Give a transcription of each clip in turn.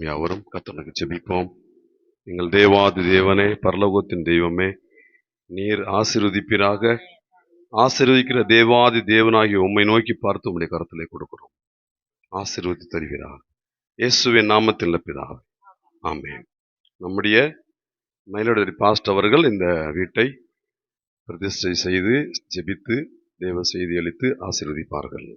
யாவரும் கர்த்தருக்கு ஜெபிப்போம். எங்கள் தேவாதி தேவனே, பரலோகத்தின் தெய்வமே, நீர் ஆசீர்வதிப்பீராக. ஆசீர்வதிக்கிற தேவாதி தேவனாகிய உம்மை நோக்கி பார்த்து உம்முடைய கரத்திலே கொடுக்கிறோம். ஆசீர்வதி தருவீராக. இயேசுவின் நாமத்தில் பிதாவே, ஆமென். நம்முடைய மயிலாடுதுறை பாஸ்டர் அவர்கள் இந்த வீட்டை பிரதிஷ்டை செய்து ஜெபித்து தேவ செய்தி அளித்து ஆசீர்வதிப்பார்கள்.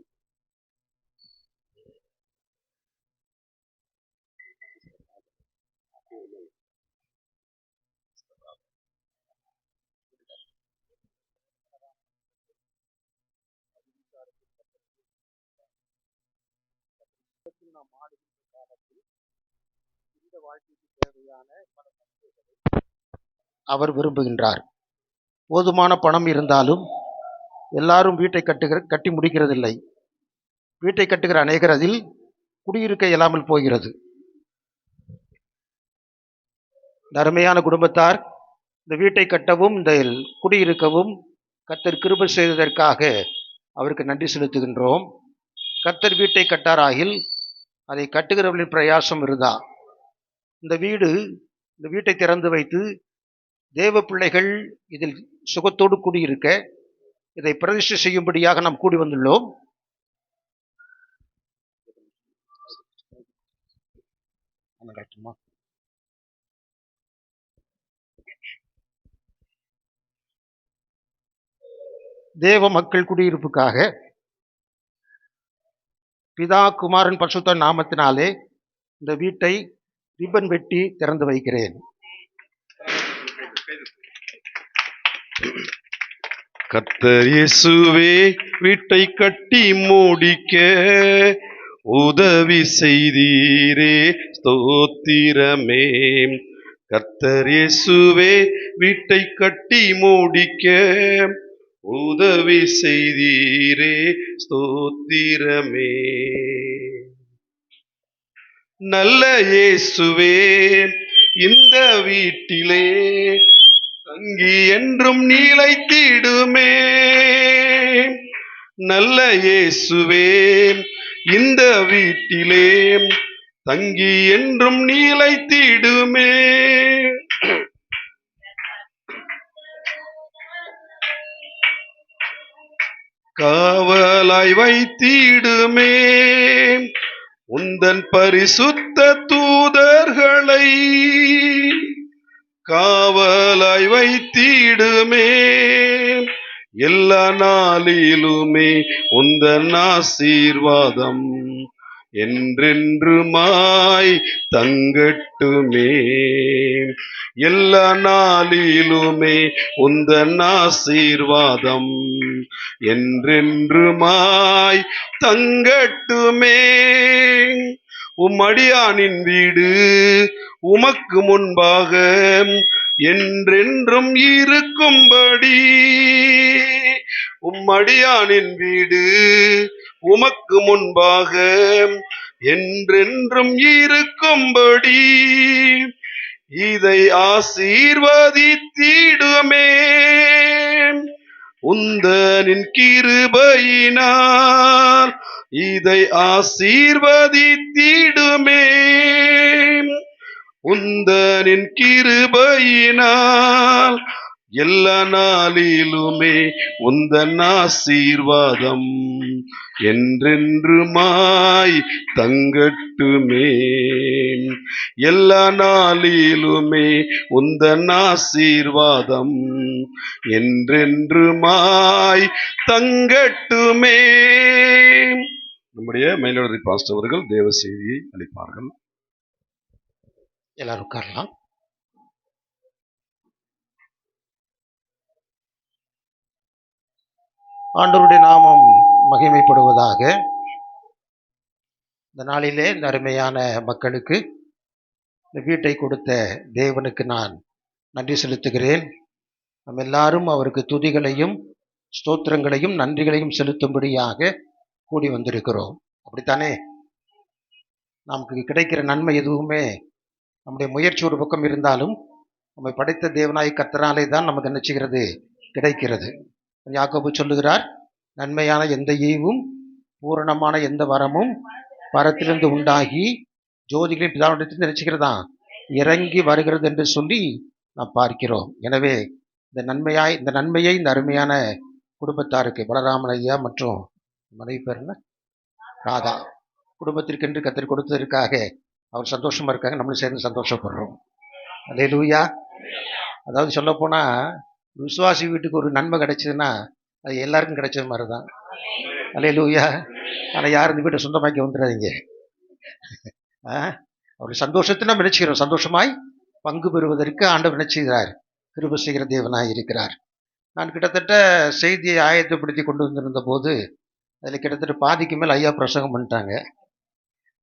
அவர் விரும்புகின்றார். போதுமான பணம் இருந்தாலும் எல்லாரும் வீட்டை கட்டி முடிக்கிறதில்லை. வீட்டை கட்டுகிற அநேகர் அதில் குடியிருக்க இயலாமல் போகிறது. அருமையான குடும்பத்தார் இந்த வீட்டை கட்டவும் இந்த குடியிருக்கவும் கர்த்தர் கிருபை செய்ததற்காக அவருக்கு நன்றி செலுத்துகின்றோம். கர்த்தர் வீட்டை கட்டாராகில் அதை கட்டுகிறவர்களின் பிரயாசம் இருந்தா. இந்த வீட்டை திறந்து வைத்து தேவ பிள்ளைகள் இதில் சுகத்தோடு கூடியிருக்க இதை பிரதிஷ்டை செய்யும்படியாக நாம் கூடி வந்துள்ளோம். தேவ மக்கள் குடியிருப்புக்காக பிதா குமாரன் பரிசுத்த நாமத்தினாலே இந்த வீட்டை ரிப்பன் வெட்டி திறந்து வைக்கிறேன். கர்த்தர் இயேசுவே வீட்டை கட்டி மூடிக்க உதவி செய்தீரே, ஸ்தோத்திரமே. கர்த்தர் இயேசுவே வீட்டை கட்டி மூடிக்க உதவி செய்தீரே, ஸ்தோத்திரமே. நல்ல இயேசுவே இந்த வீட்டிலே தங்கி என்றும் நீலைத்திடுமே. நல்ல இயேசுவே இந்த வீட்டிலே தங்கி என்றும் நீலைத்திடுமே. காவலாய் வைத்திடுமே உந்தன் பரிசுத்த தூதர்களை. காவலாய் வைத்திடுமே எல்லா நாளிலுமே உந்தன் ஆசீர்வாதம் என்றென்றுமாய் தங்கட்டுமே. எல்லா நாளிலுமே உந்தன் ஆசீர்வாதம் என்றென்றுமாய் தங்கட்டுமே. உம்மடியானின் வீடு உமக்கு முன்பாக என்றென்றும் இருக்கும்படி. உம்மடியானின் வீடு உமக்கு முன்பாக என்றென்றும் இருக்கும்படி இதை ஆசீர்வதித்திடுமே. உந்தனின் கிருபையினால் இதை ஆசீர்வதித்திடுமே. உந்தனின் கிருபையினால் எல்லா நாளிலுமே உந்தன் ஆசீர்வாதம் என்றென்றுமாய் தங்கட்டுமே. எல்லா நாளிலுமே உந்தன் ஆசீர்வாதம் என்றென்றுமாய் தங்கட்டுமே. நம்முடைய மயிலாடுதுறை பாஸ்டர் அவர்கள் தேவ செய்தியை அளிப்பார்கள். எல்லாரும் உட்காரலாம். ஆண்டவருடைய நாமம் மகிமைப்படுவதாக. இந்த நாளிலே இந்த அருமையான மக்களுக்கு இந்த வீட்டை கொடுத்த தேவனுக்கு நான் நன்றி செலுத்துகிறேன். நம்ம எல்லாரும் அவருக்கு துதிகளையும் ஸ்தோத்திரங்களையும் நன்றிகளையும் செலுத்தும்படியாக கூடி வந்திருக்கிறோம். அப்படித்தானே? நமக்கு கிடைக்கிற நன்மை எதுவுமே நம்முடைய முயற்சி ஒரு பக்கம் இருந்தாலும் நம்மை படைத்த தேவனாய் கர்த்தராலே தான் நமக்கு என்ன செய்கிறது? கிடைக்கிறது. யாக்கோபு சொல்லுகிறார், நன்மையான எந்த ஈவும் பூரணமான எந்த வரமும் பரத்திலிருந்து உண்டாகி ஜோதிகளின் பிதாவிடத்தில் நினைச்சுக்கிறதா இறங்கி வருகிறது என்று சொல்லி நாம் பார்க்கிறோம். எனவே இந்த நன்மையை இந்த அருமையான குடும்பத்தாருக்கு பலராமன் ஐயா மற்றும் மனைவி பேர் என்ன, ராதா, குடும்பத்திற்கென்று கத்தர் கொடுத்ததற்காக அவர் சந்தோஷமா இருக்காங்க, நம்மளும் சேர்ந்து சந்தோஷப்படுறோம். அல்லேலூயா. அதாவது சொல்லப்போனா விசுவாசி வீட்டுக்கு ஒரு நன்மை கிடைச்சதுன்னா அது எல்லாருக்கும் கிடைச்சது மாதிரி தான். அல்லேலூயா. ஆனால் யாரும் இந்த வீட்டை சொந்தமாக்கி வந்துடாதீங்க. அவர் சந்தோஷத்தை நம்ம நினைச்சுக்கிறோம், சந்தோஷமாய் பங்கு பெறுவதற்கு ஆண்டவர் நினைச்சுகிறார், கிருபை செய்கிற தேவனாய் இருக்கிறார். நான் கிட்டத்தட்ட செய்தியை ஆயத்தப்படுத்தி கொண்டு வந்திருந்த போது அதில் கிட்டத்தட்ட பாதிக்கு மேல் ஐயா பிரசங்கம் பண்ணிட்டாங்க.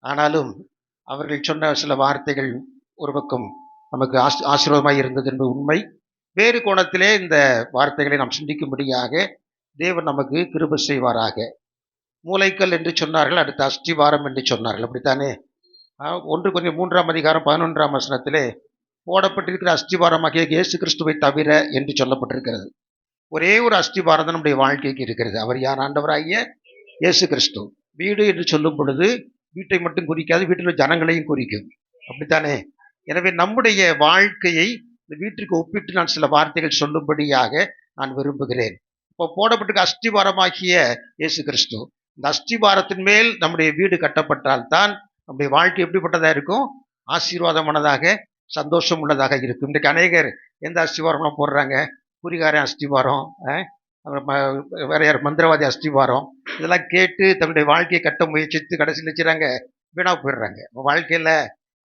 ஆனாலும் அவர்கள் சொன்ன சில வார்த்தைகள் ஒரு பக்கம் நமக்கு ஆசீர்வாதமாய் இருந்தது என்பது உண்மை. வேறு கோணத்திலே இந்த வார்த்தைகளை நாம் சிந்திக்கும்படியாக தேவன் நமக்கு கிருபை செய்வாராக. மூலைக்கல் என்று சொன்னார்கள், அடுத்து அஸ்திவாரம் என்று சொன்னார்கள், அப்படித்தானே? 1 Corinthians 3:11 போடப்பட்டிருக்கிற அஸ்திவாரமாகிய இயேசு கிறிஸ்துவை தவிர என்று சொல்லப்பட்டிருக்கிறது. ஒரே ஒரு அஸ்திவாரம் தான் நம்முடைய வாழ்க்கைக்கு இருக்கிறது. அவர் யார்? ஆண்டவராகிய இயேசு கிறிஸ்து. வீடு என்று சொல்லும் பொழுது வீட்டை மட்டும் குறிக்காது, வீட்டில் ஜனங்களையும் குறிக்கும், அப்படித்தானே? எனவே நம்முடைய வாழ்க்கையை இந்த வீட்டிற்கு ஒப்பிட்டு நான் சில வார்த்தைகள் சொல்லும்படியாக நான் விரும்புகிறேன். இப்போ போடப்பட்டிருக்க அஸ்திவாரமாகிய இயேசு கிறிஸ்து, இந்த அஸ்திவாரத்தின் மேல் நம்முடைய வீடு கட்டப்பட்டால்தான் நம்முடைய வாழ்க்கை எப்படிப்பட்டதாக இருக்கும்? ஆசீர்வாதமானதாக, சந்தோஷம் உள்ளதாக இருக்கும். இன்றைக்கு அநேகர் எந்த அஸ்திவாரம்லாம் போடுறாங்க? குறிகாரன் அஸ்திவாரம், வேற யார் மந்திரவாதி அஸ்திவாரம், இதெல்லாம் கேட்டு தன்னுடைய வாழ்க்கையை கட்ட முயற்சித்து கடைசியில் வச்சுறாங்க, வீணா போயிடுறாங்க. வாழ்க்கையில்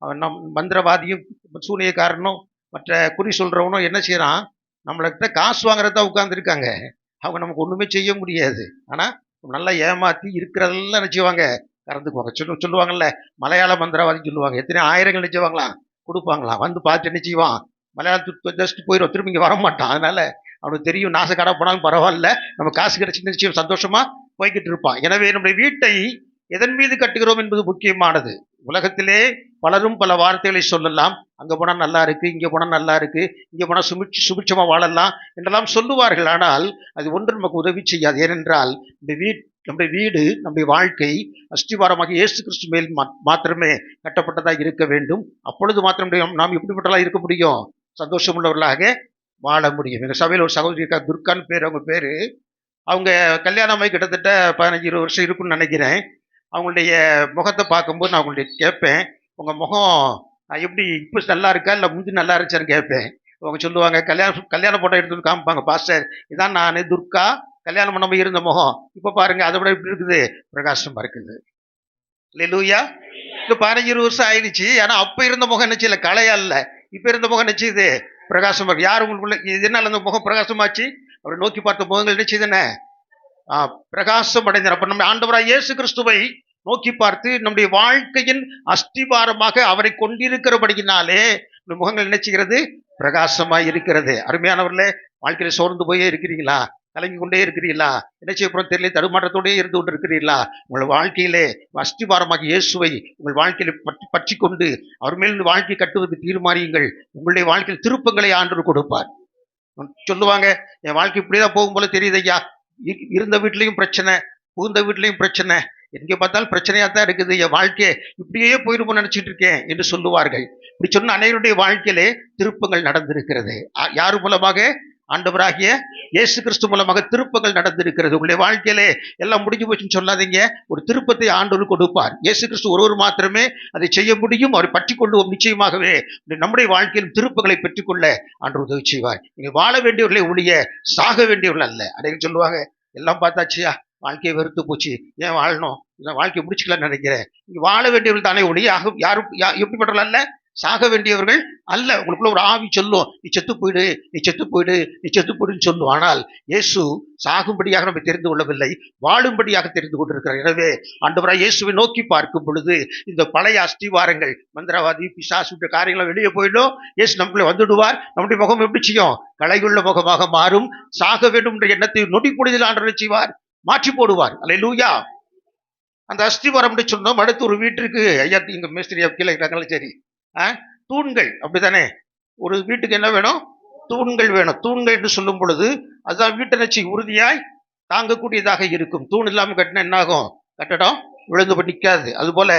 அவன் மந்திரவாதியும் சூனியக்காரனும் மற்ற குறி சொல்றவனும் என்ன செய்யறான்? நம்மள்கிட்ட காசு வாங்குறதா உட்கார்ந்துருக்காங்க. அவங்க நமக்கு ஒண்ணுமே செய்ய முடியாது. ஆனா நல்லா ஏமாத்தி இருக்கிறதெல்லாம் நினைச்சுவாங்க, கறந்துக்குவாங்க. சொல்லுவாங்கல்ல, மலையாள மந்திரவாதின்னு சொல்லுவாங்க. எத்தனை ஆயிரங்கள் நினைச்சுவாங்களாம், கொடுப்பாங்களாம். வந்து பார்த்து என்ன செய்வான்? மலையாளத்துக்கு ஜஸ்ட் போயிடும், திரும்பி இங்கே வரமாட்டான். அதனால அவனுக்கு தெரியும், நாசக்காடா போனாலும் பரவாயில்ல, நம்ம காசு கிடைச்சி நிச்சயம் சந்தோஷமா போய்கிட்டு இருப்பான். எனவே நம்முடைய வீட்டை எதன் மீது கட்டுகிறோம் என்பது முக்கியமானது. உலகத்திலே பலரும் பல வார்த்தைகளை சொல்லலாம். அங்க போனா நல்லா இருக்கு, இங்க போனா நல்லா இருக்கு, இங்க போனா சுபிட்சமா வாழலாம் என்றெல்லாம் சொல்லுவார்கள். ஆனால் அது ஒன்று நமக்கு உதவி செய்யாது. ஏனென்றால் நம்முடைய வீடு, நம்முடைய வாழ்க்கை அஸ்திவாரமாக இயேசு கிறிஸ்து மேல் மாத்திரமே கட்டப்பட்டதாக இருக்க வேண்டும். அப்பொழுது மாத்திரம் நாம் எப்படிப்பட்டலாம் இருக்க முடியும்? சந்தோஷம் உள்ளவர்களாக வாழ முடியும். எங்க சபையில் ஒரு சகோதரி இருக்கா, துர்கான்னு பேர். அவங்க பேரு, அவங்க கல்யாணமாகி கிட்டத்தட்ட 15-20 வருஷம் இருக்குன்னு நினைக்கிறேன். அவங்களுடைய முகத்தை பார்க்கும்போது நான் அவங்களுடைய கேட்பேன், உங்க முகம் எப்படி இப்போ நல்லா இருக்கா இல்லை முந்தி நல்லா இருந்துச்சான்னு கேட்பேன். அவங்க சொல்லுவாங்க, கல்யாண போட்டோ எடுத்து காமிப்பாங்க, பாஸ்டர் இதான் நான் துர்கா கல்யாணம் பண்ணாம இருந்த முகம், இப்போ பாருங்க அதை விட எப்படி இருக்குது, பிரகாசமா இருக்குது. அல்லேலூயா. இப்போ 15-20 வருஷம் ஆயிடுச்சு. ஆனா அப்ப இருந்த முகம் நினைச்சு இல்லை, கலையா இல்லை, இப்ப இருந்த முகம் நினைச்சுது பிரகாசமா இருக்கு. யார் உங்களுக்குள்ள இதனால அந்த முகம் பிரகாசமாச்சு? அவரை நோக்கி பார்த்த முகங்கள் நினைச்சது என்ன? பிரகாசம் அடைந்தார். அப்ப நம்ம ஆண்டவராய் இயேசு கிறிஸ்துவை நோக்கி பார்த்து நம்முடைய வாழ்க்கையின் அஸ்திவாரமாக அவரை கொண்டிருக்கிறபடியினாலே முகங்கள் நினைச்சுகிறது பிரகாசமாய் இருக்கிறது. அருமையானவர்களே, வாழ்க்கையில சோர்ந்து போயே இருக்கிறீங்களா? கலங்கி கொண்டே இருக்கிறீங்களா? என்ன செய்யப்படும் தெரியல, தடுமாற்றத்தோடே இருந்து கொண்டு இருக்கிறீர்களா? உங்கள் வாழ்க்கையிலே அஸ்திவாரமாக இயேசுவை உங்கள் வாழ்க்கையில பற்றி கொண்டு அவர் மேல் வாழ்க்கை கட்டுவதற்கு தீர்மானியுங்கள். உங்களுடைய வாழ்க்கையில் திருப்பங்களை ஆண்டவர் கொடுப்பார். சொல்லுவாங்க, என் வாழ்க்கை இப்படிதான் போகும் போல தெரியுது ஐயா, இருந்த வீட்லையும் பிரச்சனை, புகுந்த வீட்லையும் பிரச்சனை, எங்க பார்த்தாலும் பிரச்சனையா தான் இருக்குது, என் வாழ்க்கையை இப்படியே போயிருப்போம் நினைச்சிட்டு இருக்கேன் என்று சொல்லுவார்கள். இப்படி சொன்ன அனைவருடைய வாழ்க்கையிலே திருப்பங்கள் நடந்திருக்கிறது. யாரு மூலமாக? ஆண்டவராகிய இயேசு கிறிஸ்து மூலமாக திருப்பங்கள் நடந்திருக்கிறது. உங்களுடைய வாழ்க்கையிலே எல்லாம் முடிஞ்சு போச்சுன்னு சொல்லாதீங்க. ஒரு திருப்பத்தை ஆண்டவர் கொடுப்பார். இயேசு கிறிஸ்து ஒருவர் மாத்திரமே அதை செய்ய முடியும். அவரை பற்றி கொள்ளுவோம். நிச்சயமாகவே நம்முடைய வாழ்க்கையில் திருப்பங்களை பெற்றுக்கொள்ள ஆண்டவர் உதவி செய்வார். நீங்க வாழ வேண்டியவர்களே ஒழிய சாக வேண்டியவர்கள் அல்ல. அப்படின்னு சொல்லுவாங்க, எல்லாம் பார்த்தாச்சியா, வாழ்க்கையை வெறுத்து போச்சு, ஏன் வாழணும், வாழ்க்கையை முடிச்சுக்கலாம்னு நினைக்கிறேன். நீங்க வாழ வேண்டியவர்கள் தானே ஒழிய யாரும் எப்படிப்பட்டவர்கள் அல்ல, சாக வேண்டியவர்கள் அல்ல. உங்களுக்குள்ள ஒரு ஆவி சொல்லும், நீ செத்து போயிடு, நீ செத்து போயிடு, நீ செத்து போயிடுன்னு சொல்லும். ஆனால் இயேசு சாகும்படியாக நம்ம தெரிந்து கொள்ளவில்லை, வாழும்படியாக தெரிந்து கொண்டிருக்கிறார். எனவே ஆண்டவராய் இயேசுவை நோக்கி பார்க்கும் பொழுது இந்த பழைய அஸ்திவாரங்கள், மந்திரவாதி பிசாசு காரியங்களை வெளியே போயிடும். இயேசு நமக்குள்ளே வந்துடுவார். நம்முடைய முகம் எப்படி செய்யும்? களையுள்ள முகமாக மாறும். சாக வேண்டும் என்ற எண்ணத்தை நொடி பொழுதில் ஆண்டவர் செய்வார், மாற்றி போடுவார். அல்லேலூயா. அந்த அஸ்திவாரம் என்று சொன்னோம். அடுத்து ஒரு வீட்டிற்கு ஐயா, இங்க மேஸ்திரியா கீழே இருக்கிறாங்களே, சரி, தூண்கள் அப்படித்தானே? ஒரு வீட்டுக்கு என்ன வேணும்? தூண்கள் வேணும். தூண்கள் என்று சொல்லும் பொழுது அதுதான் வீட்டை நிச்சய உறுதியாய் தாங்கக்கூடியதாக இருக்கும். தூண் இல்லாமல் கட்டினா என்ன ஆகும்? கட்டடம் விழுந்து நிற்காது. அதுபோல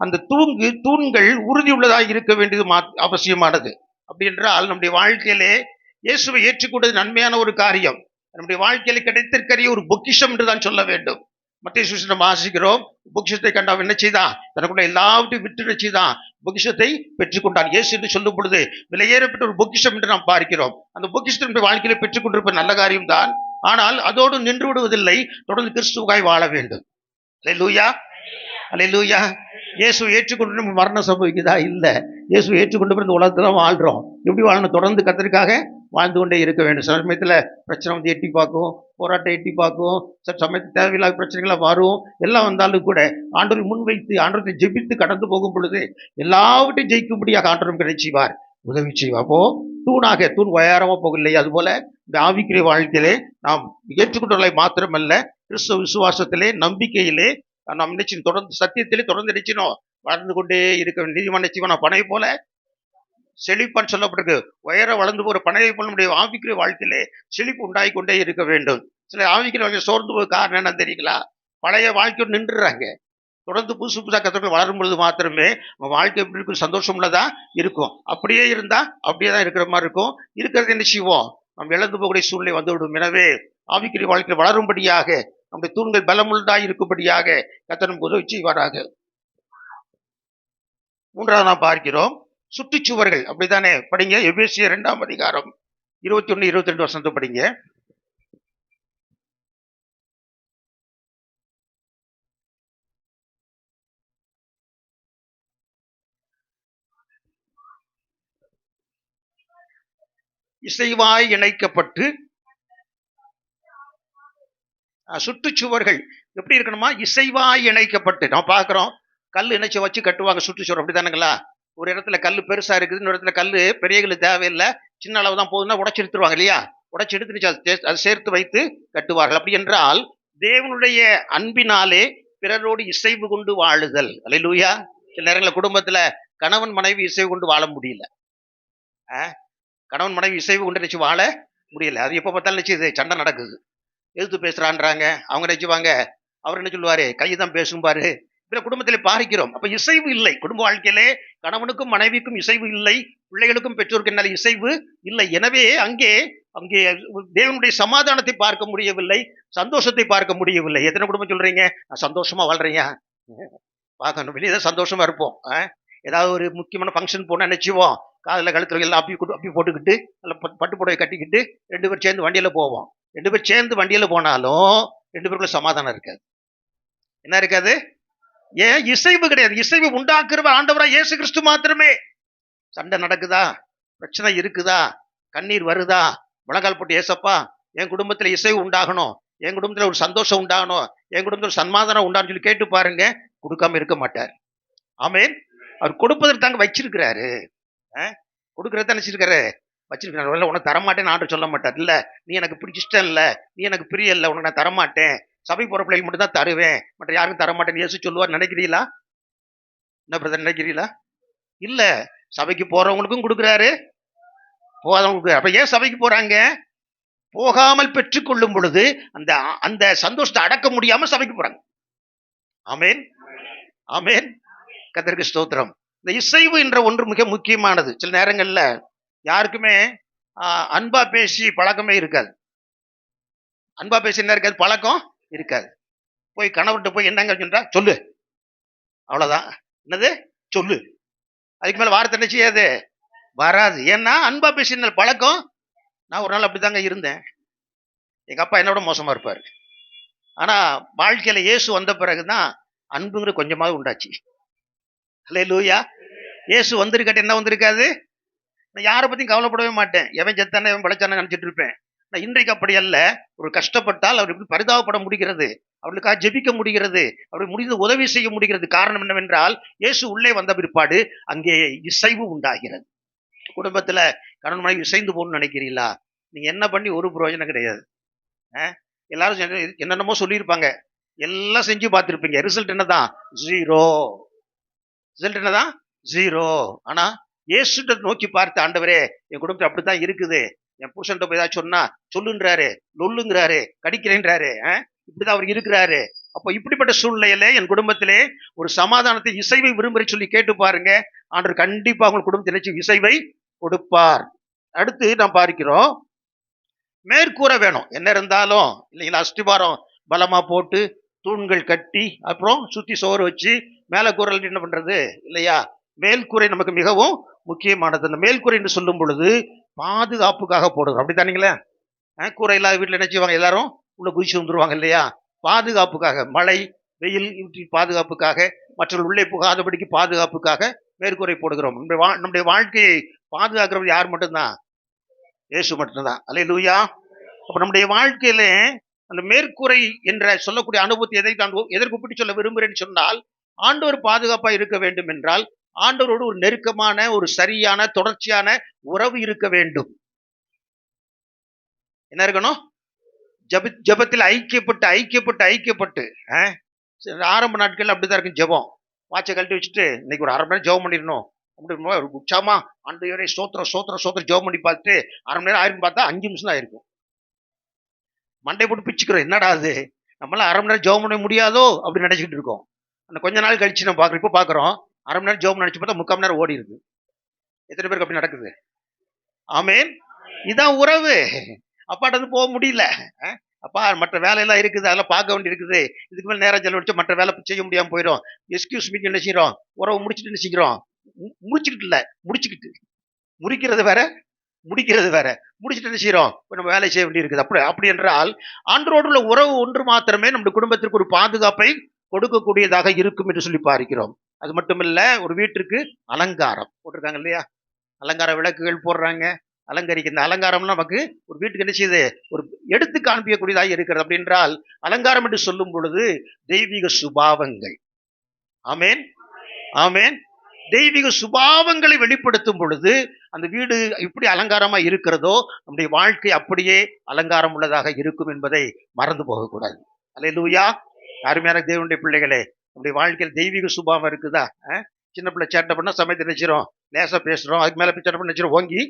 அந்த தூண்கள் உறுதி உள்ளதாக இருக்க வேண்டியது அவசியமானது. அப்படி என்றால் நம்முடைய வாழ்க்கையிலே இயேசுவை ஏற்றுக்கொண்டது நன்மையான ஒரு காரியம். நம்முடைய வாழ்க்கையில கிடைத்திருக்கிற ஒரு பொக்கிஷம் என்று தான் சொல்ல வேண்டும். மத்திய சுவிசேஷம் வாசிக்கிறோம், பொக்கிஷத்தை கண்டான் என்ன செய்தான்? தனக்குள்ள எல்லாவற்றையும் விட்டு செய்தான், பொக்கிஷத்தை பெற்றுக்கொண்டான். இயேசு என்று சொல்லும் பொழுது விலையேறப்பட்ட ஒரு பொக்கிஷம் என்று நாம் பார்க்கிறோம். அந்த பொக்கிஷத்தை நம்முடைய வாழ்க்கையில பெற்றுக்கொண்டிருப்ப நல்ல காரியம்தான். ஆனால் அதோடு நின்று விடுவதில்லை, தொடர்ந்து கிறிஸ்துவாய் வாழ வேண்டும். அல்லேலூயா, அல்லேலூயா. இயேசுவை ஏற்றுக்கொண்டு நம்ம மரணம் சம்பவிக்குதா? இல்லை. இயேசுவை ஏற்றுக்கொண்டு இந்த உலகத்துல வாழ்றோம். எப்படி வாழணும்? தொடர்ந்து கர்த்தருக்காக வாழ்ந்து கொண்டே இருக்க வேண்டும். சில சமயத்துல பிரச்சனை வந்து எட்டி பார்க்கும், போராட்டம் எட்டி பார்க்கும், சில சமயத்தில் தேவையில்லாத பிரச்சனைகளை வரும். எல்லாம் வந்தாலும் கூட ஆண்டவரை முன்வைத்து ஆண்டவரை ஜெபித்து கடந்து போகும் பொழுது எல்லாவற்றையும் ஜெயிக்கும்படியாக ஆண்டவரும் கிடைச்சிவார், உதவி செய்வார். அப்போ தூண் உயரமா போகலையே, அதுபோல இந்த ஆவிக்குரிய வாழ்க்கையிலே நாம் ஏற்றுக்கொண்டவர்களை மாத்திரமல்ல, கிறிஸ்துவ விசுவாசத்திலே, நம்பிக்கையிலே நாம் நினைச்சு தொடர்ந்து சத்தியத்திலே தொடர்ந்து நினைச்சினோம் வளர்ந்து கொண்டே இருக்க வேண்டும். நீதிமான் நிச்சயமான பனை போல செழிப்பான் சொல்லப்பட்டிருக்கு. உயர வளர்ந்து போகிற பனையை போல நம்முடைய ஆவிக்குரிய வாழ்க்கையிலே செழிப்பு உண்டாகி கொண்டே இருக்க வேண்டும். சில ஆவிக்குரிய வாழ்க்கை சோர்ந்து போக காரணம் என்ன தெரியுங்களா? பழைய வாழ்க்கையோடு நின்றுறாங்க. தொடர்ந்து புதுசு புதுசாக கத்தர்கள் வளரும் பொழுது மாத்திரமே வாழ்க்கை எப்படி இருக்கும்? சந்தோஷம் உள்ளதா இருக்கும். அப்படியே இருந்தா அப்படியே தான் இருக்கிற மாதிரி இருக்கும். இருக்கிறது என்ன செய்வோம்? நம்ம இழந்து போகக்கூடிய சூழ்நிலை வந்துவிடும். எனவே ஆவிக்குரிய வாழ்க்கையில் வளரும்படியாக, நம்முடைய தூண்கள் பலமுள்ளதாக இருக்கும்படியாக கர்த்தர் நமக்கு உதவி செய்வாராக. மூன்றாவது நாம் பார்க்கிறோம் சுற்றுச்சுவர்கள். அப்படித்தானே? படிங்க, எபேசியர் 2ஆம் அதிகாரம் 21, 22 வசனத்தை படிங்க. இசைவாய் இணைக்கப்பட்டு சுற்றுச்சுவர்கள் எப்படி இருக்கணுமா? இசைவாய் இணைக்கப்பட்டு. நம்ம பார்க்கிறோம் கல் இணைச்சு வச்சு கட்டுவாங்க சுற்றுச்சுவர், அப்படித்தானுங்களா? ஒரு இடத்துல கல் பெருசா இருக்குது, இன்னொரு இடத்துல கல் பெரியகளுக்கு தேவையில்லை, சின்ன அளவு தான் போகுதுன்னா உடச்சு எடுத்துருவாங்க இல்லையா? உடச்சு எடுத்து அதை சேர்த்து வைத்து கட்டுவார்கள். அப்படி என்றால் தேவனுடைய அன்பினாலே பிறரோடு இசைவு கொண்டு வாழுதல். அல்லேலூயா. சில நேரங்களில் குடும்பத்துல கணவன் மனைவி இசைவு கொண்டு வாழ முடியல. கணவன் மனைவி இசைவு கொண்டு நினைச்சு வாழ முடியல. அது எப்போ பார்த்தாலும் நினைச்சு சண்டை நடக்குது, எதிர்த்து பேசுறான்றாங்க. அவங்க நினைச்சுவாங்க, அவர் என்ன சொல்லுவாரு, கையை தான் பேசும் பாரு. குடும்பத்திலே பாதிக்கிறோம். அப்ப இசைவு இல்லை. குடும்ப வாழ்க்கையிலே கணவனுக்கும் மனைவிக்கும் இசைவு இல்லை, பிள்ளைகளுக்கும் பெற்றோருக்கு என்னால இசைவு இல்லை. எனவே அங்கே அங்கே தேவனுடைய சமாதானத்தை பார்க்க முடியவில்லை, சந்தோஷத்தை பார்க்க முடியவில்லை. எத்தனை குடும்பம் சொல்றீங்க நான் சந்தோஷமா வாழ்றீங்க? பார்க்கணும், வெளியே தான் சந்தோஷமா இருப்போம். ஏதாவது ஒரு முக்கியமான ஃபங்க்ஷன் போனா நினைச்சுவோம், காதல கழுத்துல எல்லாம் அப்பி போட்டுக்கிட்டு நல்லா பட்டு புடவை கட்டிக்கிட்டு 2 பேர் சேர்ந்து வண்டியில போவோம். 2 பேர் சேர்ந்து வண்டியில போனாலும் 2 பேருக்குள்ள சமாதானம் இருக்காது. என்ன இருக்காது? ஏன்? இசைவு கிடையாது. இசைவு உண்டாக்குறவர் ஆண்டவரா இயேசு கிறிஸ்து மாத்திரமே. சண்டை நடக்குதா, பிரச்சனை இருக்குதா, கண்ணீர் வருதா, முழங்கால் போட்டு ஏசப்பா என் குடும்பத்துல இசைவு உண்டாகணும், என் குடும்பத்துல ஒரு சந்தோஷம் உண்டாகணும், என் குடும்பத்துல ஒரு சமாதானம் உண்டான்னு சொல்லி கேட்டு பாருங்க, கொடுக்காம இருக்க மாட்டார். ஆமென். அவர் கொடுப்பதற்கு தாங்க வச்சிருக்கிறாரு. கொடுக்கறத நினைச்சிருக்காரு, வச்சிருக்கிறாரு. உனக்கு தரமாட்டேன்னு ஆண்டு சொல்ல மாட்டார். இல்ல, நீ எனக்கு பிடிச்ச இஷ்டம் இல்ல, நீ எனக்கு பிரிய இல்லை, உனக்கு நான் தரமாட்டேன், சபை போற பிள்ளைகள் மட்டும் தான் தருவேன், மற்ற யாருக்கும் தரமாட்டேன்னு இயேசு சொல்லுவார். நினைக்கிறீங்களா? என்ன பிரதர், நினைக்கிறீங்களா? இல்ல, சபைக்கு போறவங்களுக்கும் கொடுக்குறாரு, போகாதவங்க கொடுக்குறாரு. அப்ப ஏன் சபைக்கு போறாங்க? போகாமல் பெற்றுக்கொள்ளும் பொழுது அந்த அந்த சந்தோஷத்தை அடக்க முடியாம சபைக்கு போறாங்க. ஆமென், ஆமென். கர்த்தருக்கு ஸ்தோத்திரம். இந்த இசைவு என்ற ஒன்று மிக முக்கியமானது. சில நேரங்கள்ல யாருக்குமே அன்பா பேசி பழக்கமே இருக்காது. அன்பா பேசி என்ன இருக்காது? பழக்கம் இருக்காது. போய் கணவர்கிட்ட போய் என்னங்க சொல்றா, சொல்லு, அவ்வளவுதான். என்னது? சொல்லு. அதுக்கு மேல வார்த்தை என்ன செய்யாது? வராது. ஏன்னா அன்பா பேசின பழக்கம். நான் ஒரு நாள் அப்படித்தாங்க இருந்தேன். எங்க அப்பா என்னோட மோசமா இருப்பாரு. ஆனா வாழ்க்கையில இயேசு வந்த பிறகுதான் அன்புங்கிற கொஞ்சமாவது உண்டாச்சு. அல்லேலூயா. இயேசு வந்திருக்காட்டு என்ன வந்திருக்காது? நான் யாரை பத்தியும் கவலைப்படவே மாட்டேன். எவன் செத்தானே எவன் படைச்சானே நினைச்சிட்டு இருப்பேன். நான் இன்றைக்கு அப்படி அல்ல. ஒரு கஷ்டப்பட்டால் அவர் எப்படி பரிதாபப்பட முடிகிறது, அவர்களுக்காக ஜெபிக்க முடிகிறது, அவருக்கு முடிந்த உதவி செய்ய முடிகிறது. காரணம் என்னவென்றால் இயேசு உள்ளே வந்த பிற்பாடு அங்கே இசைவு உண்டாகிறது. குடும்பத்துல கணவன் மனைவி இசைந்து போகணும்னு நினைக்கிறீங்களா? நீங்க என்ன பண்ணி ஒரு பிரயோஜனம் கிடையாது. எல்லாரும் என்னென்னமோ சொல்லியிருப்பாங்க, எல்லாம் செஞ்சு பார்த்துருப்பீங்க. ரிசல்ட் என்னதான்? 0. ரிசல்ட் என்னதான்? 0. ஆனா இயேசுட்ட நோக்கி பார்த்து, ஆண்டவரே என் குடும்பத்தை அப்படித்தான் இருக்குது, என் புருஷன்ட்ட போய் ஏதாவது சொன்னா சொல்லுன்றாரு, நொல்லுங்கிறாரு, கடிக்கிறேன்றாரு, இப்படிதான் அவர் இருக்கிறாரு, அப்போ இப்படிப்பட்ட சூழ்நிலையில என் குடும்பத்திலே ஒரு சமாதானத்தை, இசைவை விரும்புறேன் சொல்லி கேட்டு பாருங்க. ஆண்டவர் கண்டிப்பா உங்கள் குடும்பத்தில் நினைச்சு இசைவை கொடுப்பார். அடுத்து நாம் பார்க்கிறோம், மேற்கூரை வேணும். என்ன இருந்தாலும் இல்லைங்களா, அஸ்திபாரம் பலமா போட்டு தூண்கள் கட்டி அப்புறம் சுத்தி சோறு வச்சு மேல கூரை என்ன பண்றது இல்லையா. மேல்கூரை நமக்கு மிகவும் முக்கியமானது. அந்த மேல்கூரை என்று சொல்லும் பொழுது பாதுகாப்புக்காக போடுறோம், அப்படித்தானீங்களே. கூரை இல்லாத வீட்டில் என்ன செய்வாங்க, எல்லாரும் உள்ள குதிச்சு வந்துருவாங்க இல்லையா. பாதுகாப்புக்காக, மழை வெயில் இவற்றின் பாதுகாப்புக்காக, மற்றவர்கள் உள்ளே புகாதபடிக்கு பாதுகாப்புக்காக மேற்கூரை போடுகிறோம். நம்முடைய வாழ்க்கையை பாதுகாக்கிறவர் யார் மட்டும்தான்? இயேசு மட்டும்தான். அல்லேலூயா. அப்ப நம்முடைய வாழ்க்கையில அந்த மேற்கூரை என்ற சொல்லக்கூடிய அனுபவத்தை எதற்கு ஒப்பிட்டு சொல்ல விரும்புகிறேன்னு சொன்னால், ஆண்டவர் பாதுகாப்பா இருக்க வேண்டும் என்றால் ஆண்டவரோடு ஒரு நெருக்கமான, ஒரு சரியான தொடர்ச்சியான உறவு இருக்க வேண்டும். என்ன இருக்கணும்? ஜெபத்தில் ஐக்கியப்பட்டு ஐக்கியப்பட்டு ஐக்கியப்பட்டு. ஆரம்ப நாட்கள் அப்படிதான் இருக்கும் ஜெபம். வாட்சை கழட்டி வச்சுட்டு இன்னைக்கு ஒரு அரை மணி நேரம் ஜெபம் பண்ணிடணும் அப்படி ஒரு உற்சாகமா ஆண்டவரே ஸ்தோத்திரம் ஸ்தோத்திரம் ஸ்தோத்திரம் ஜெபம் பண்ணி பார்த்துட்டு அரை மணி நேரம் ஆயிரம் பார்த்தா 5 நிமிஷம் தான் ஆயிருக்கும். மண்டை போட்டு பிச்சுக்கிறோம், என்னடா அது நம்மளால அரை மணி நேரம் ஜெபம் பண்ண முடியாதோ அப்படின்னு நினைச்சிட்டு இருக்கோம். அந்த கொஞ்ச நாள் கழிச்சு நம்ம பார்க்குறோம், இப்போ பார்க்குறோம் அரை மணி நேரம் ஜெபம் நினைச்சு பார்த்தா 3/4 மணி நேரம் ஓடி இருக்கு. எத்தனை பேருக்கு அப்படி நடக்குது? ஆமேன். இதான் உறவு. அப்பாட்ட வந்து போக முடியல. அப்பா மற்ற வேலையெல்லாம் இருக்குது, அதெல்லாம் பார்க்க வேண்டி இருக்குது, இதுக்கு மேலே நேரம் செலவழிச்சு மற்ற வேலை செய்ய முடியாமல் போயிடும். எக்ஸ்கியூஸ் மீ என்ன செய்யறோம், உறவு முடிச்சுட்டு என்ன செய்கிறோம், முடிச்சுக்கிட்டு இல்லை முடிச்சுக்கிட்டு, முடிக்கிறது வேற முடிக்கிறது வேற, முடிச்சுட்டு என்ன செய்யறோம், நம்ம வேலை செய்ய வேண்டி இருக்குது. அப்படி என்றால் ஆண்டவரோடு உள்ள உறவு ஒன்று மாத்திரமே நம்முடைய குடும்பத்திற்கு ஒரு பாதுகாப்பை கொடுக்கக்கூடியதாக இருக்கும் என்று சொல்லி பார்க்கிறோம். அது மட்டுமில்ல, ஒரு வீட்டிற்கு அலங்காரம் போட்டிருக்காங்க இல்லையா, அலங்கார விளக்குகள் போடுறாங்க, அலங்கரிக்க. இந்த அலங்காரம்லாம் நமக்கு ஒரு வீட்டுக்கு என்ன செய்யுது, ஒரு எடுத்து காண்பிக்கக்கூடியதாக இருக்கிறது. அப்படி என்றால் அலங்காரம் என்று சொல்லும் பொழுது தெய்வீக சுபாவங்கள். ஆமேன் ஆமேன். தெய்வீக சுபாவங்களை வெளிப்படுத்தும் பொழுது அந்த வீடு இப்படி அலங்காரமா இருக்கிறதோ நம்முடைய வாழ்க்கை அப்படியே அலங்காரம் உள்ளதாக இருக்கும் என்பதை மறந்து போகக்கூடாது. அல்லேலூயா. அருமையான தேவனுடைய பிள்ளைகளே, நம்முடைய வாழ்க்கையில் தெய்வீக சுபாவம் இருக்குதா? சின்ன பிள்ளை சேட்டை பண்ணா சமயத்தை நினைச்சிரும், லேசா பேசுறோம், அதுக்கு மேல சேட்டை பண்ண நினைச்சிரும், ஓங்கி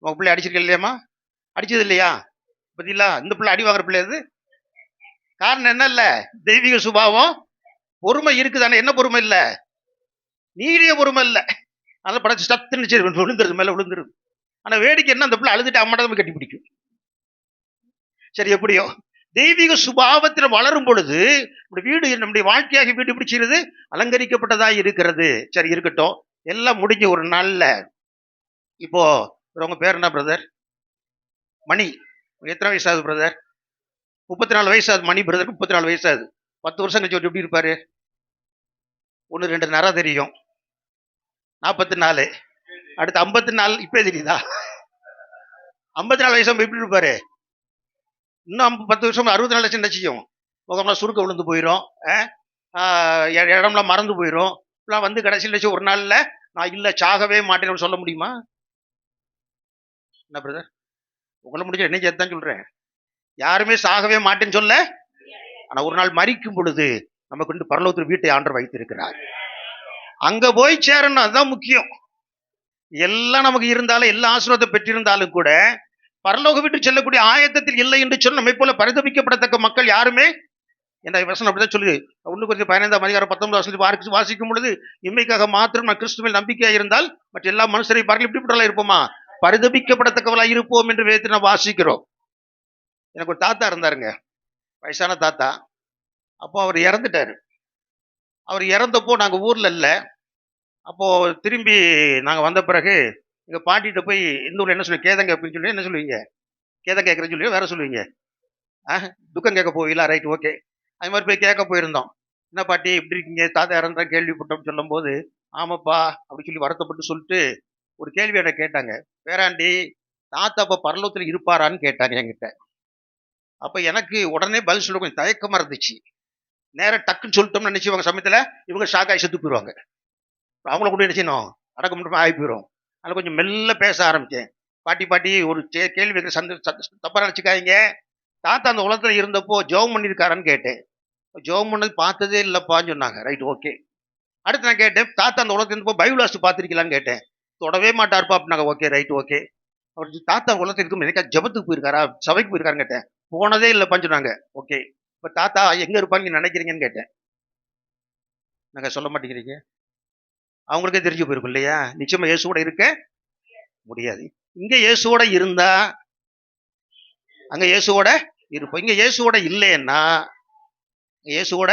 உங்க பிள்ளை அடிச்சிருக்க இல்லையாமா, அடிச்சது இல்லையா? பத்திங்களா, இந்த பிள்ளை அடி வாங்குற பிள்ளை அது. காரணம் என்ன? இல்ல தெய்வீக சுபாவம், பொறுமை இருக்குதானே. என்ன பொறுமை இல்ல? நீடிய பொறுமை இல்ல. அதனால படைச்சு சத்துன்னு சரி விழுந்துருது, மேல விழுந்துருது. ஆனா வேடிக்கை என்ன, அந்த பிள்ளை அழுதுட்டு அம்மாட்ட கட்டி பிடிக்கும். சரி, எப்படியோ தெய்வீக சுபாவத்தில் வளரும் பொழுது வீடு, நம்முடைய வாழ்க்கையாக வீடு எப்படி செய்யுது, அலங்கரிக்கப்பட்டதா இருக்கிறது. சரி இருக்கட்டும், எல்லாம் முடிஞ்ச ஒரு நாள்ல இப்போ உங்க பேர் என்ன பிரதர்? மணி. எத்தனை வயசாகுது பிரதர்? 34 வயசாகுது. மணி பிரதருக்கு 34 வயசாகுது. 10 வருஷம் கழிச்சு எப்படி இருப்பாரு? 1-2 நேரம் தெரியும். 44, அடுத்து 54. இப்ப தெரியுதா? 54 வயசு எப்படி இருப்பாரு? இன்னும் 10 வருஷம் 64 லட்சம் என்ன செய்யும்? முகம்லாம் சுருக்க விழுந்து போயிடும், இடம்லாம் மறந்து போயிடும். வந்து கடைசியில் ஒரு நாள்ல நான் இல்ல சாகவே மாட்டேன்னு சொல்ல முடியுமா? என்ன பிரதர், உங்களை முடிஞ்ச என்ன சேர்த்தான் சொல்றேன், யாருமே சாகவே மாட்டேன்னு சொல்ல. ஆனா ஒரு நாள் மரிக்கும் பொழுது நமக்கு வந்து பரலோகத்தில் வீட்டை ஆண்டவர் வைத்திருக்கிறார். அங்க போய் சேரணும், அதுதான் முக்கியம். எல்லாம் நமக்கு இருந்தாலும், எல்லா ஆசீர்வாதத்தை பெற்றிருந்தாலும் கூட பரலோக வீட்டு செல்லக்கூடிய ஆயத்தத்தில் இல்லை என்று சொல்லி நம்மை போல பரிதபிக்கப்படத்தக்க மக்கள் யாருமே. என்ற வசனம் அப்படிதான் சொல்லுது. 1 வாசிக்கும் பொழுது, இம்மைக்காக மாத்திரம் நான் கிறிஸ்துவில் நம்பிக்கையா இருந்தால் மற்ற எல்லா மனுஷரை பார்க்க இப்படிப்பட்டலாம் இருப்போமா, பரிதபிக்கப்படத்தக்கவளா இருப்போம் என்று வேதத்தை நான் வாசிக்கிறோம். எனக்கு ஒரு தாத்தா இருந்தாருங்க, வயசான தாத்தா. அப்போ அவர் இறந்துட்டாரு. அவர் இறந்தப்போ நாங்க ஊர்ல இல்லை. அப்போ திரும்பி நாங்க வந்த பிறகு எங்க பாட்டிகிட்ட போய் இந்த ஊர்ல என்ன சொல்லி கேதங்க அப்படின்னு சொல்லி என்ன சொல்லுவீங்க, கேதம் கேட்கறேன்னு சொல்லி வேற சொல்லுவீங்க, துக்கம் கேட்க போவீங்களா? Right, okay. அது மாதிரி போய் கேட்க போயிருந்தோம். என்ன பாட்டி இப்படி இருக்கீங்க, தாத்தா இறந்தா கேள்விப்பட்டோம்னு சொல்லும் போது, ஆமாப்பா அப்படின்னு சொல்லி வருத்தப்பட்டு சொல்லிட்டு ஒரு கேள்வி என்ன கேட்டாங்க. பேராண்டி, தாத்தா அப்ப பரலோகத்தில் இருப்பாரான்னு கேட்டாங்க என்கிட்ட. அப்ப எனக்கு உடனே பதில் சொல்ல கொஞ்சம் தயக்கமா இருந்துச்சு. நேரம் டக்குன்னு சொல்லிட்டோம்னு நினைச்சுவாங்க சமயத்துல இவங்க ஷாக்காய் செத்து போயிடுவாங்க. அவங்கள கூட என்ன செய்யணும், அடக்க மட்டும் ஆகி போயிடும். அதில் கொஞ்சம் மெல்ல பேச ஆரம்பிச்சேன். பாட்டி ஒரு கேள்வி தப்பா நினைச்சுக்காதீங்க, தாத்தா அந்த உலகத்துல இருந்தப்போ ஜெபம் பண்ணியிருக்காரான்னு கேட்டேன். ஜெபம் பண்ணது பார்த்ததே இல்லைப்பான்னு சொன்னாங்க. Right, okay. அடுத்து நான் கேட்டேன், தாத்தா அந்த உலகத்துல இருந்தப்போ பைபிள் வாசித்து பார்த்துருக்கலான்னு கேட்டேன். தொடவே மாட்டார்ப்பா அப்படின்னாங்க. Okay, right, okay. அவர் தாத்தா உலகத்தில் இருக்கும் எனக்கா ஜெபத்துக்கு போயிருக்காரா, சபைக்கு போயிருக்காருன்னு கேட்டேன். போனதே இல்லைப்பான்னு சொன்னாங்க. ஓகே. இப்ப தாத்தா எங்க இருப்பான்னு நினைக்கிறீங்கன்னு கேட்டேன். நாங்க சொல்ல மாட்டேங்கிறீங்க. அவங்களுக்கே தெரிஞ்சு போயிருக்கும் இல்லையா? நிச்சயமா இயேசுவோட இருக்க முடியாது. இங்க இயேசுவோட இருந்தா அங்க இயேசுவோட இருப்போம். இங்க இயேசுவோட இல்லைன்னா இயேசுவோட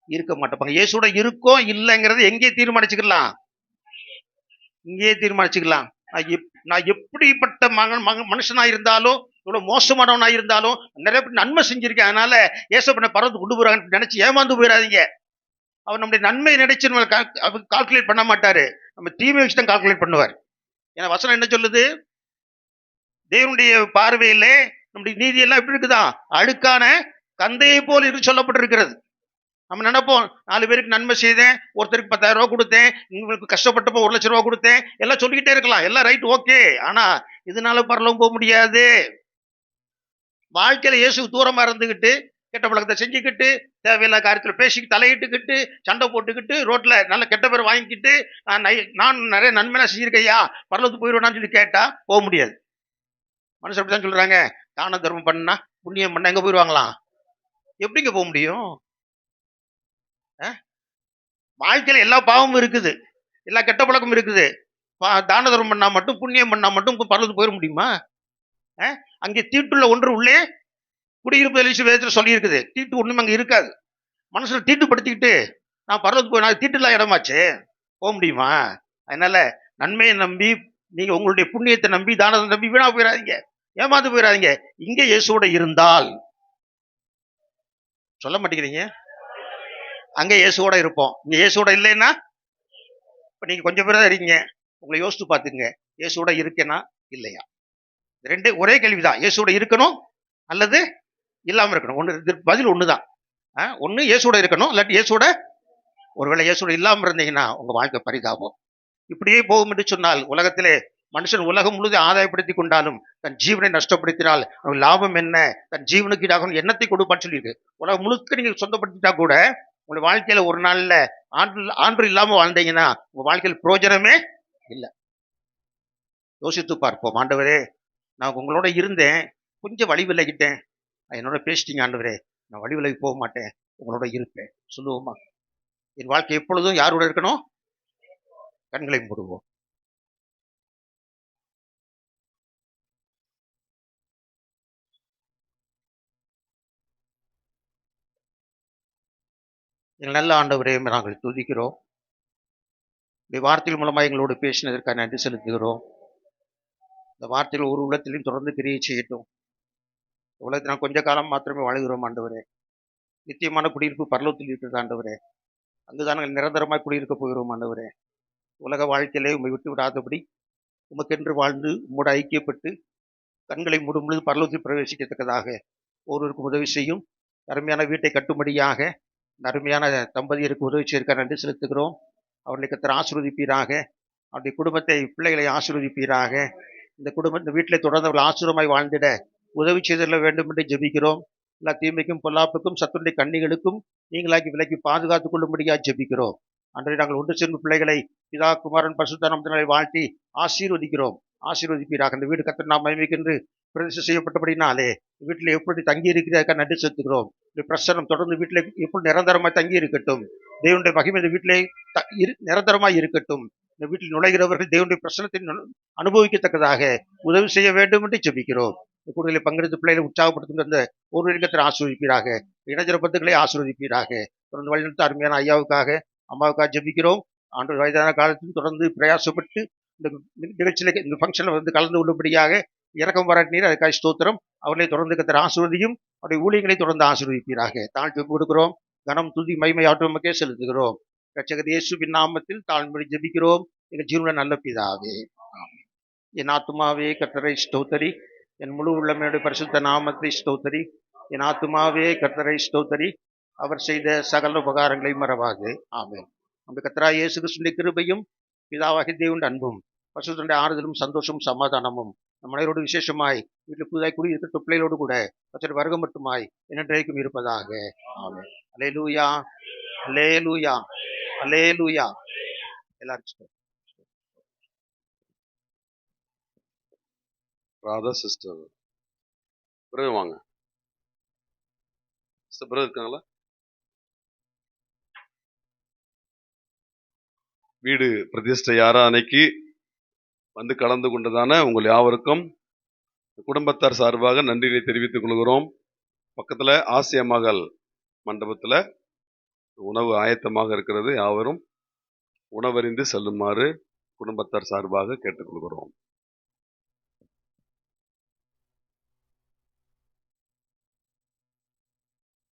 இருக்க மாட்டோம். இயேசுவோட இருக்கோ இல்லைங்கிறது எங்கே தீர்மானிச்சுக்கலாம்? இங்கேயே தீர்மானிச்சுக்கலாம். நான் எப்படிப்பட்ட மனுஷனா இருந்தாலும், இவ்வளவு மோசமானவனா இருந்தாலும், நிறைய பேர் நன்மை செஞ்சிருக்கேன், அதனால ஏசப்பனை பறந்து கொண்டு போறாங்கன்னு நினைச்சு ஏமாந்து போயிடாதீங்க. அவர் நம்முடைய நன்மை நினைச்சு கால்குலேட் பண்ண மாட்டாரு. நம்ம தீமை வச்சு தான் கால்குலேட் பண்ணுவார். ஏன்னா வசனம் என்ன சொல்லுது? தேவனுடைய பார்வையிலே நம்முடைய நீதி எல்லாம் எப்படி இருக்குதான்? அழுக்கான கந்தையை போல் இது சொல்லப்பட்டிருக்கிறது. நம்ம நினைப்போம், 4 பேருக்கு நன்மை செய்தேன், ஒருத்தருக்கு 10,000 ரூபாய் கொடுத்தேன், உங்களுக்கு கஷ்டப்பட்டப்போ 1,00,000 ரூபாய் கொடுத்தேன், எல்லாம் சொல்லிக்கிட்டே இருக்கலாம், எல்லாம் ரைட், ஓகே. ஆனா இதனால பரலோகம் போக முடியாது. வாழ்க்கையில இயேசு தூரமா இருந்துகிட்டு, கெட்ட பழக்கத்தை செஞ்சுக்கிட்டு, தேவையில்லாத காரியத்துல பேசிக்கிட்டு, தலையிட்டுக்கிட்டு, சண்டை போட்டுக்கிட்டு, ரோட்ல நல்ல கெட்ட பேர் வாங்கிக்கிட்டு, நான் நிறைய நன்மையா செஞ்சிருக்கையா, பரலோகத்துக்கு போயிடுவேன்னு சொல்லி கேட்டா போக முடியாது. மனுஷன் அப்படிதான் சொல்றாங்க, தான தர்மம் பண்ணா புண்ணியம் பண்ணா எங்க போயிடுவாங்களாம்? எப்படிங்க போக முடியும்? வாழ்க்கையில எல்லா பாவமும் இருக்குது, எல்லா கெட்ட பழக்கமும் இருக்குது. தான தர்மம் பண்ணா மட்டும், புண்ணியம் பண்ணா மட்டும் பரலோகத்துக்கு போயிட முடியுமா? அங்கே தீட்டுள்ள ஒன்று உள்ளே குடியிருப்பு வேதத்தில் சொல்லி இருக்குது. தீட்டு ஒண்ணுமே அங்க இருக்காது. மனசுல தீட்டுப்படுத்திக்கிட்டு நான் பரலோகத்துக்கு போய், நான் தீட்டுல இடமாச்சு, போக முடியுமா? அதனால நன்மையை நம்பி, நீங்க உங்களுடைய புண்ணியத்தை நம்பி, தானத்தை நம்பி வீணா போயிடாதீங்க, ஏமாந்து போயிடாதீங்க. இங்க இயேசுவோட இருந்தால், சொல்ல மாட்டேங்கிறீங்க, அங்க இயேசுவோட இருப்போம். இங்க இயேசுவோட இல்லைன்னா, இப்ப நீங்க கொஞ்சம் பேர் தான் இருக்கீங்க, உங்களை யோசித்து பார்த்துங்க, இயேசுவோட இருக்கேனா இல்லையா? ரெண்டு ஒரே கேள்விதான், இயேசுவோட இருக்கணும் அல்லது இல்லாம இருக்கணும். ஒண்ணு பதில் ஒண்ணுதான். ஒண்ணு இயேசுவோட இருக்கணும், இல்லாட்டி இயேசுவோட, ஒருவேளை இயேசுவோட இல்லாம இருந்தீங்கன்னா உங்க வாழ்க்கை பரிதாபம். இப்படியே போகும் என்று சொன்னால், உலகத்திலே மனுஷன் உலகம் முழுவதும் ஆதாயப்படுத்திக் கொண்டாலும் தன் ஜீவனை நஷ்டப்படுத்தினால் லாபம் என்ன? தன் ஜீவனுக்கு ஈடாக எண்ணத்தை கொடுப்பான்னு சொல்லியிருக்கு. உலகம் முழுக்க நீங்க சொந்தப்படுத்திட்டா கூட உங்க வாழ்க்கையில ஒரு நாள்ல ஆண்டு இல்லாம வாழ்ந்தீங்கன்னா உங்க வாழ்க்கையில் பிரயோஜனமே இல்லை. யோசித்து பார்ப்போம். ஆண்டவரே, நான் உங்களோட இருந்தேன், கொஞ்சம் வழி விலகிட்டேன், என்னோட பேசிட்டீங்க ஆண்டவரே, நான் வழி விலகி போக மாட்டேன், உங்களோட இருப்பேன் சொல்லுவோமா? என் வாழ்க்கை எப்பொழுதும் யாரோட இருக்கணும்? கண்களை மூடுவோம். எங்கள் நல்ல ஆண்டவரே, நாங்கள் துதிக்கிறோம். இந்த வார்த்தைகள் மூலமாக எங்களோடு பேசினதற்காக நன்றி செலுத்துகிறோம். இந்த வார்த்தைகள் ஒரு உள்ளத்திலையும் தொடர்ந்து கிரியை செய்யட்டும். உலகத்தில் நான் கொஞ்ச காலம் மாத்திரமே வாழுகிறோம் ஆண்டவரே. நித்தியமான குடியிருப்பு பரலோகத்தில் இருக்கிறது ஆண்டவரே. அங்குதான் நாங்கள் நிரந்தரமாக குடியிருக்க போகிறோம் ஆண்டவரே. உலக வாழ்க்கையிலே உண்மை விட்டு விடாதபடி உமக்கென்று வாழ்ந்து உம்மோடு ஐக்கியப்பட்டு கண்களை மூடும் பொழுது பரலோகத்தில் பிரவேசிக்கத்தக்கதாக ஒருவருக்கும் உதவி செய்யும். அருமையான வீட்டை கட்டும்படியாக அருமையான தம்பதியருக்கு உதவி செய்ய நன்றி செலுத்துகிறோம். அவர்களை கர்த்தர் ஆசீர்வதிப்பீராக. அவருடைய குடும்பத்தை, பிள்ளைகளை ஆசீர்வதிப்பீராக. இந்த வீட்டில் தொடர்ந்தவர்கள் ஆசீர்வமாய் வாழ்ந்திட உதவி செய்திட வேண்டும் என்று ஜெபிக்கிறோம். எல்லா தீமைக்கும் பொல்லாப்புக்கும் சத்துருடைய கண்ணிகளுக்கும் நீங்களாக்கி விலக்கி பாதுகாத்துக் கொள்ளும்படியாக ஜெபிக்கிறோம். அன்றைய நாங்கள் ஒன்று சேர்ந்த பிள்ளைகளை பிதா குமாரன் பரிசுத்த நாமத்தினாலே வாழ்த்தி ஆசீர்வதிக்கிறோம். ஆசீர்வதிப்பீராக. இந்த வீடு கர்த்தர் நாம் மகிமைக்கென்று பிரதிஷ்டை செய்யப்பட்டபடினாலே வீட்டில் எப்படி தங்கி இருக்கிறதுக்காக நன்றி செலுத்துகிறோம். இந்த பிரசனம் தொடர்ந்து வீட்டில் எப்படி நிரந்தரமாய் தங்கி இருக்கட்டும். தேவனுடைய மகிமை இந்த வீட்டிலே நிரந்தரமாய் இருக்கட்டும். இந்த வீட்டில் நுழைகிறவர்கள் தேவனுடைய பிரசனத்தை அனுபவிக்கத்தக்கதாக உதவி செய்ய வேண்டும் என்று ஜெபிக்கிறோம். இந்த கூடுதலை பங்கெடுத்து பிள்ளைகளை உற்சாகப்படுத்துகிற அந்த ஒரு இடத்தில் ஆசீர்வதிப்பீராக. இணைஜர பந்துக்களை ஆசீர்வதிப்பீராக. தொடர்ந்து வழிநடத்த அருமையான ஐயாவுக்காக, அம்மாவுக்காக ஜெபிக்கிறோம். ஆண்டு வயதான காலத்தில் தொடர்ந்து பிரயாசப்பட்டு இந்த நிகழ்ச்சியில, இந்த ஃபங்க்ஷனில் வந்து கலந்து கொள்ளும்படியாக இறக்கம் பாராட்டினீர், அதுக்காக ஸ்தோத்திரம். அவர்களை தொடர்ந்து கர்த்தர் ஆசீர்வதியும், அவருடைய ஊழியங்களை தொடர்ந்து ஆசீர்வதிப்பீராக. தாழ்த்தி கொடுக்கிறோம். கனம் துதி மகிமை ஆற்றலுக்கே செலுத்துகிறோம். இரட்சகர் இயேசுவின் நாமத்தில் தாழ்மையோடு ஜெபிக்கிறோம் எங்கள் ஜீவனுள்ள நல்ல பிதாவே. என் ஆத்துமாவே கர்த்தரை ஸ்தோத்தரி, என் முழு உள்ளமையோட பரிசுத்த நாமத்தை ஸ்தோத்தரி. என் ஆத்துமாவே கர்த்தரை ஸ்தோத்தரி, அவர் செய்த சகல உபகாரங்களை மறவாது. ஆமென். நம்ம கர்த்தராகிய இயேசு கிறிஸ்துவின் கிருபையும் பிதாவாகிய தேவனுடைய அன்பும் பரிசுத்தருடைய ஆறுதலும் சந்தோஷமும் சமாதானமும் நம் அனைவரோடு விசேஷமாய் வீட்டில் புதிதாய் குடியிருக்கிற பிள்ளைகளோடு கூட கர்த்தருடைய வருகை மட்டுமாய் என்றைக்கும் இருப்பதாக. ஆமென். அல்லேலூயா, அல்லேலூயா, அல்லேலூயா. எல்லாரும் ராதா சிஸ்டர் வாங்க. பிரதர் இருக்காங்களா? வீடு பிரதிஷ்டை ஆராதனைக்கு வந்து கலந்து கொண்டதான உங்கள் யாவருக்கும் குடும்பத்தார் சார்பாக நன்றியை தெரிவித்துக் கொள்கிறோம். பக்கத்துல ஆசிய மகள் மண்டபத்துல உணவு ஆயத்தமாக இருக்கிறது. யாவரும் உணவறிந்து செல்லுமாறு குடும்பத்தார் சார்பாக கேட்டுக்கொள்கிறோம்.